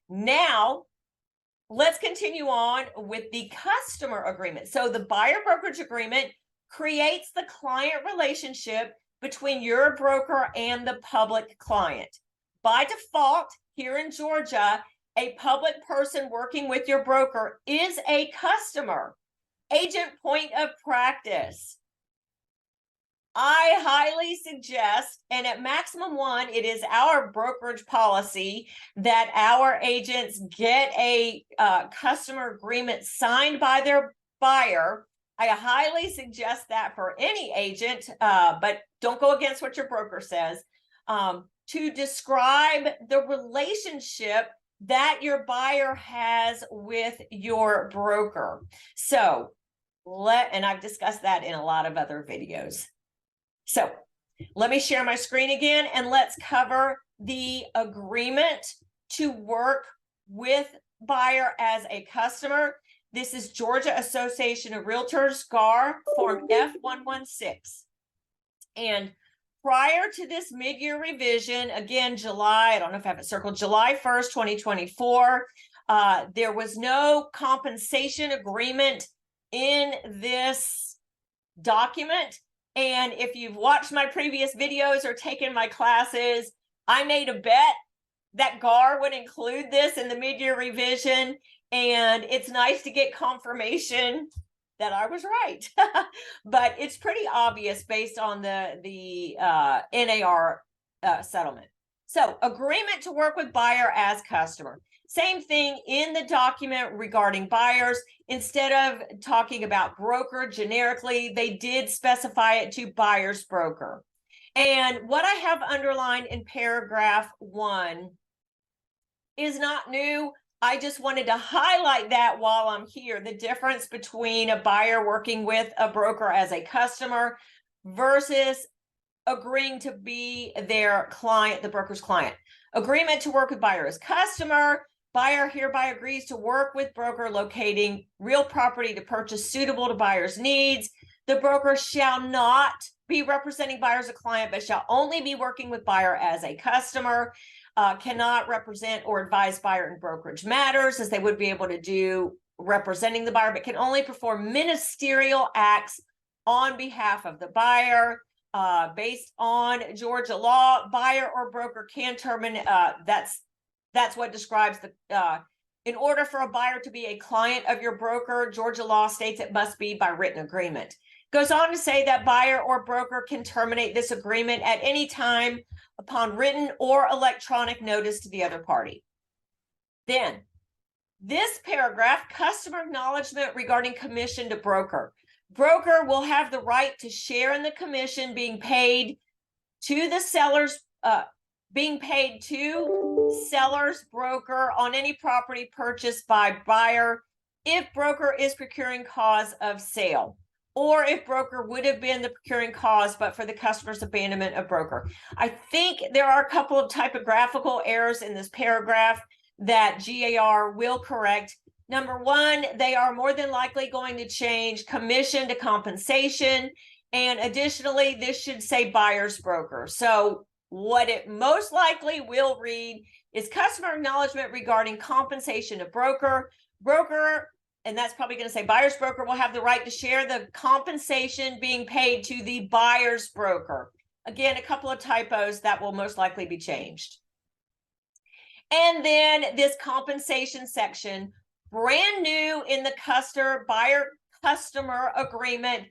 Now, let's continue on with the customer agreement. So the buyer brokerage agreement creates the client relationship between your broker and the public client. By default, here in Georgia, a public person working with your broker is a customer, agent point of practice. I highly suggest, and at maximum one, it is our brokerage policy that our agents get a customer agreement signed by their buyer. I highly suggest that for any agent, but don't go against what your broker says, to describe the relationship that your buyer has with your broker. So and I've discussed that in a lot of other videos. So let me share my screen again, and let's cover the agreement to work with buyer as a customer. This is Georgia Association of Realtors, GAR, Form F116. And prior to this mid-year revision, again, July, I don't know if I have it circled, July 1st, 2024, there was no compensation agreement in this document. And if you've watched my previous videos or taken my classes, I made a bet that GAR would include this in the mid-year revision. And it's nice to get confirmation that I was right. But it's pretty obvious based on the NAR settlement. So agreement to work with buyer as customer. Same thing in the document regarding buyers. Instead of talking about broker generically, they did specify it to buyer's broker. And what I have underlined in paragraph 1 is not new. I just wanted to highlight that while I'm here, the difference between a buyer working with a broker as a customer versus agreeing to be their client, the broker's client. Agreement to work with buyer as customer. Buyer hereby agrees to work with broker locating real property to purchase suitable to buyer's needs. The broker shall not be representing buyer as a client, but shall only be working with buyer as a customer. Cannot represent or advise buyer in brokerage matters, as they would be able to do representing the buyer, but can only perform ministerial acts on behalf of the buyer. Based on Georgia law, buyer or broker can terminate. That's what describes the, in order for a buyer to be a client of your broker, Georgia law states it must be by written agreement. Goes on to say that buyer or broker can terminate this agreement at any time upon written or electronic notice to the other party. Then, this paragraph, customer acknowledgement regarding commission to broker. Broker will have the right to share in the commission being paid to the seller's broker on any property purchased by buyer if broker is procuring cause of sale, or if broker would have been the procuring cause but for the customer's abandonment of broker. I think there are a couple of typographical errors in this paragraph that GAR will correct. Number one, they are more than likely going to change commission to compensation. And additionally, this should say buyer's broker. So what it most likely will read is customer acknowledgement regarding compensation of broker. Broker, and that's probably going to say buyer's broker, will have the right to share the compensation being paid to the buyer's broker. Again, a couple of typos that will most likely be changed. And then this compensation section, brand new in the buyer-customer agreement,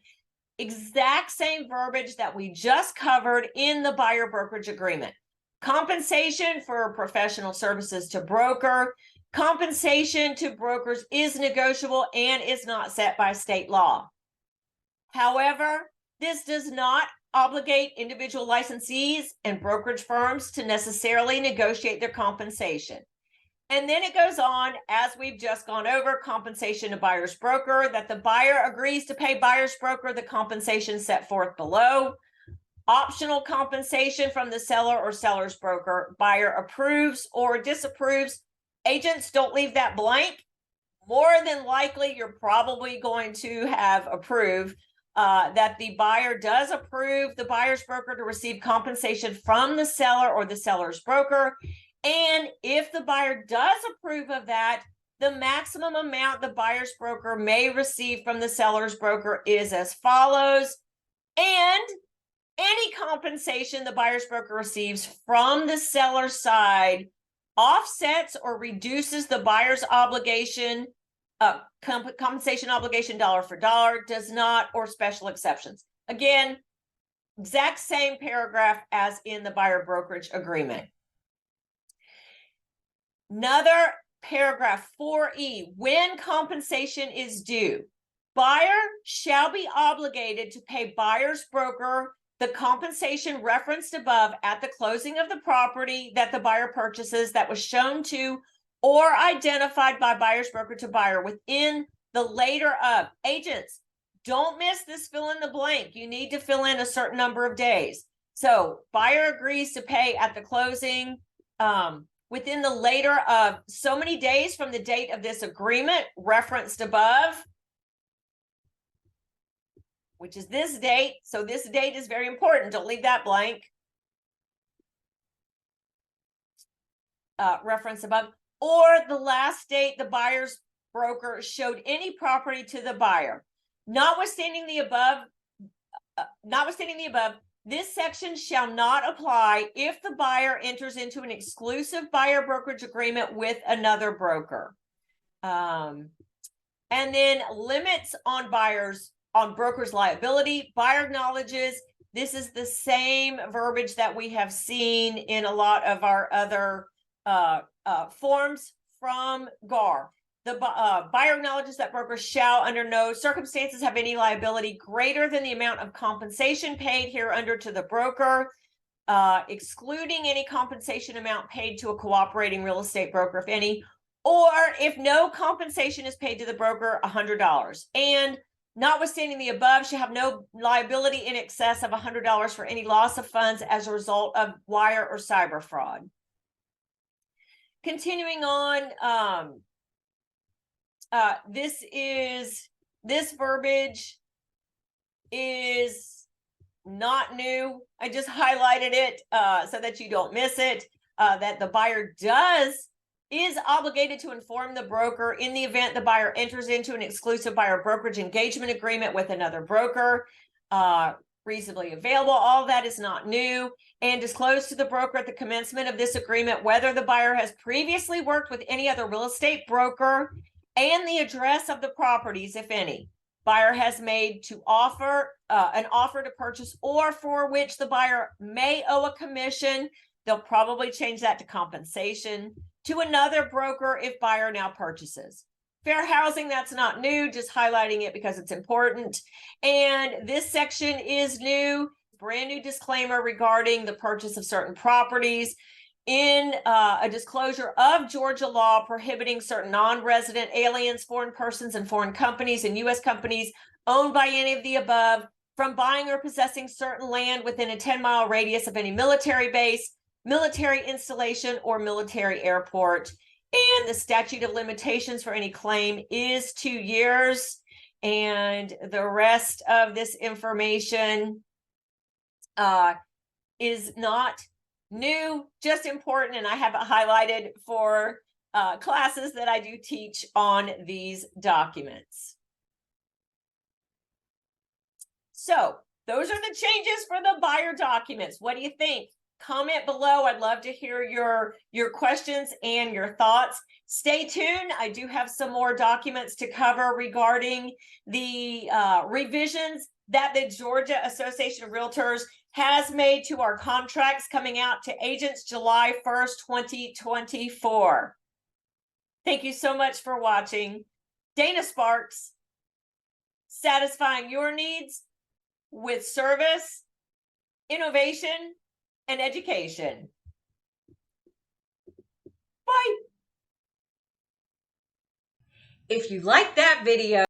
exact same verbiage that we just covered in the buyer brokerage agreement. Compensation for professional services to broker. Compensation to brokers is negotiable and is not set by state law. However, this does not obligate individual licensees and brokerage firms to necessarily negotiate their compensation. And then it goes on, as we've just gone over, compensation to buyer's broker, that the buyer agrees to pay buyer's broker the compensation set forth below. Optional compensation from the seller or seller's broker, buyer approves or disapproves. Agents, don't leave that blank. More than likely, you're probably going to have approved that the buyer does approve the buyer's broker to receive compensation from the seller or the seller's broker. And if the buyer does approve of that, the maximum amount the buyer's broker may receive from the seller's broker is as follows. And any compensation the buyer's broker receives from the seller's side offsets or reduces the buyer's obligation, compensation obligation dollar for dollar, does not, or special exceptions. Again, exact same paragraph as in the buyer brokerage agreement. Another paragraph 4E, when compensation is due, buyer shall be obligated to pay buyer's broker the compensation referenced above at the closing of the property that the buyer purchases that was shown to or identified by buyer's broker to buyer within the later of. Agents, don't miss this fill in the blank. You need to fill in a certain number of days. So buyer agrees to pay at the closing within the later of so many days from the date of this agreement referenced above, which is this date. So this date is very important. Don't leave that blank. Reference above, or the last date the buyer's broker showed any property to the buyer. Notwithstanding the above, this section shall not apply if the buyer enters into an exclusive buyer brokerage agreement with another broker. And then limits on broker's liability. Buyer acknowledges. This is the same verbiage that we have seen in a lot of our other forms from GAR. The buyer acknowledges that broker shall under no circumstances have any liability greater than the amount of compensation paid hereunder to the broker, excluding any compensation amount paid to a cooperating real estate broker, if any, or if no compensation is paid to the broker, $100. And notwithstanding the above, shall have no liability in excess of $100 for any loss of funds as a result of wire or cyber fraud. Continuing on, this verbiage is not new. I just highlighted it so that you don't miss it, that the buyer is obligated to inform the broker in the event the buyer enters into an exclusive buyer brokerage engagement agreement with another broker, reasonably available. All that is not new, and disclose to the broker at the commencement of this agreement whether the buyer has previously worked with any other real estate broker and the address of the properties, if any, buyer has made to an offer to purchase or for which the buyer may owe a commission. They'll probably change that to compensation to another broker if buyer now purchases. Fair housing, that's not new, just highlighting it because it's important. And this section is new, brand new disclaimer regarding the purchase of certain properties in a disclosure of Georgia law prohibiting certain non-resident aliens, foreign persons, and foreign companies and U.S. companies owned by any of the above from buying or possessing certain land within a 10-mile radius of any military base, military installation, or military airport. And the statute of limitations for any claim is 2 years. And the rest of this information is not new, just important, and I have it highlighted for classes that I do teach on these documents. So those are the changes for the buyer documents. What do you think? Comment below. I'd love to hear your questions and your thoughts. Stay tuned. I do have some more documents to cover regarding the revisions that the Georgia Association of Realtors has made to our contracts coming out to agents July 1st, 2024. Thank you so much for watching. Dana Sparks, satisfying your needs with service, innovation, and education. Bye. If you like that video,